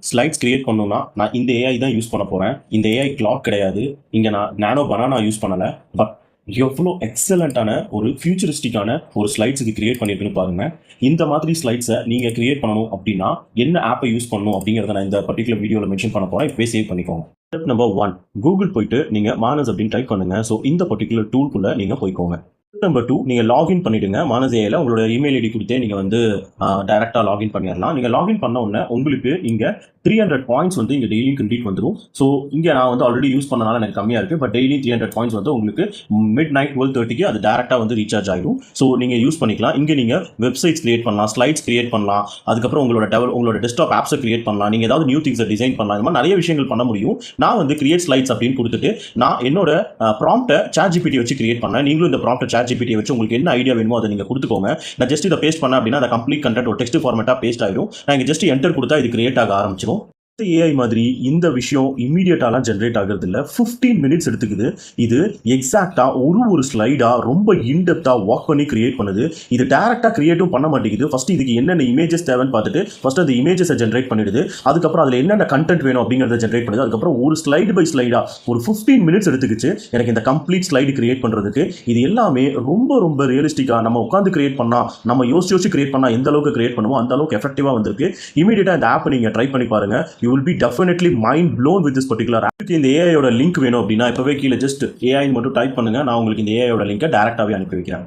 Slides create பண்ணணும்னா நான் இந்த ஏஐ தான் யூஸ் பண்ண போறேன். இந்த ஏஐ கிளாக் கிடையாது. இங்க நான் நானோ பனானா யூஸ் பண்ணல. பட் எவ்வளோ எக்ஸலண்ட்டான ஒரு ஃபியூச்சரிஸ்டிக்கான ஒரு ஸ்லைட்ஸுக்கு கிரியேட் பண்ணியிருக்குன்னு பாருங்க. இந்த மாதிரி ஸ்லைட்ஸை நீங்க கிரியேட் பண்ணணும் அப்படின்னா என்ன ஆப்பை யூஸ் பண்ணணும் அப்படிங்கிறத நான் இந்த பர்டிகுலர் வீடியோவில் மென்ஷன் பண்ண போறேன். இப்போவே சேவ் பண்ணிக்கோங்க. ஸ்டெப் நம்பர் 1, கூகுள் போயிட்டு நீங்க மானஸ் அப்படின்னு டைப் பண்ணுங்க. ஸோ இந்த பர்டிகுலர் டூல்குள்ள நீங்க போய்க்கோங்க. நம்பர் 2, நீங்க லாகின் பண்ணிடுங்க. மானஸ் ஏஐல உங்களோட இமெயில் ஐடி கொடுத்தே நீங்க வந்து டைரக்டா லாகின் பண்ணிடலாம். நீங்க லாகின் பண்ண உடனே உங்களுக்கு இங்க 300 பாயிண்ட்ஸ் வந்து இங்க டெய்லி கிரெடிட் வந்துடும். ஸோ இங்க நான் வந்து ஆல்ரெடி யூஸ் பண்ணனால எனக்கு கம்மியா இருக்கு. பட் டெய்லி 300 பாயிண்ட்ஸ் வந்து உங்களுக்கு மிட் நைட் 12:30க்கு அது டேரக்டா வந்து ரீசார்ஜ் ஆகிடும். ஸோ நீங்க யூஸ் பண்ணிக்கலாம். இங்க நீங்க வெப்சைட்ஸ் கிரியேட் பண்ணலாம், ஸ்லைட்ஸ் கிரியேட் பண்ணலாம், அதுக்கப்புறம் உங்களோட டெஸ்க்டாப் ஆப்ஸை கிரியேட் பண்ணலாம், நீங்க ஏதாவது நியூ திங்ஸை டிசைன் பண்ணலாம். இந்த மாதிரி நிறைய விஷயங்கள் பண்ண முடியும். நான் வந்து கிரியேட் ஸ்லைட்ஸ் அப்படின்னு கொடுத்துட்டு நான் என்னோட ப்ராம்ப்டை ChatGPT வச்சு கிரியேட் பண்ணேன். நீங்களும் இந்த ப்ராம்ப்டை ChatGPT வச்சு உங்களுக்கு என்ன ஐடியா வேணுமோ அதை நீங்க கொடுத்துக்கோங்க. நான் ஜஸ்ட் இதை பேஸ்ட் பண்ணேன் அப்படின்னா அந்த கம்ப்ளீட் கண்டென்ட் ஒரு டெக்ஸ்ட் ஃபார்மேட்டா பேஸ்ட் ஆயிடும். நான் இங்க ஜஸ்ட் என்டர் கொடுத்தா இது கிரியேட் ஆக ஆரம்பிச்சிடும். ஏஐ மாதிரி இந்த விஷயம் இமீடியட்டாலாம் ஜென்ரேட் ஆகிறது இல்லை. 15 மினிட்ஸ் எடுத்துக்குது. இது எக்ஸாக்டா ஒரு ஸ்லைடா ரொம்ப இன்டெப்தா வாக் பண்ணி கிரியேட் பண்ணுது. இது டைரக்டா கிரியேட்டும் பண்ண மாட்டேங்குது. ஃபர்ஸ்ட் இதுக்கு என்னென்ன இமேஜஸ் தேவைன்னு பார்த்துட்டு ஃபர்ஸ்ட் அந்த இமேஜஸை ஜென்ரேட் பண்ணிடுது. அதுக்கப்புறம் அதில் என்னென்ன கண்டென்ட் வேணும் அப்படிங்கிறத ஜென்ரேட் பண்ணுது. அதுக்கப்புறம் ஒரு ஸ்லைடு பை ஸ்லைடா ஒரு 15 மினிட்ஸ் எடுத்துக்கிச்சு எனக்கு இந்த கம்ப்ளீட் ஸ்லைடு கிரியேட் பண்றதுக்கு. இது எல்லாமே ரொம்ப ரொம்ப ரியலிஸ்டிக்கா நம்ம உட்காந்து கிரியேட் பண்ணா, நம்ம யோசிச்சு கிரியேட் பண்ணா எந்த அளவுக்கு கிரியேட் பண்ணுவோம் அந்த அளவுக்கு எஃபெக்டிவா வந்திருக்கு. இமீடியட்டா இந்த ஆப்பை நீங்க ட்ரை பண்ணி பாருங்க. You will be definitely mind blown with this particular app. இந்த AI யோட லிங்க் வேணும் அப்படின்னா இப்பவே கீழே ஜஸ்ட் AI மட்டும் டைப் பண்ணுங்க. நான் உங்களுக்கு இந்த AI யோட லிங்கை டைரக்டாவே அனுப்பி வைக்கிறேன்.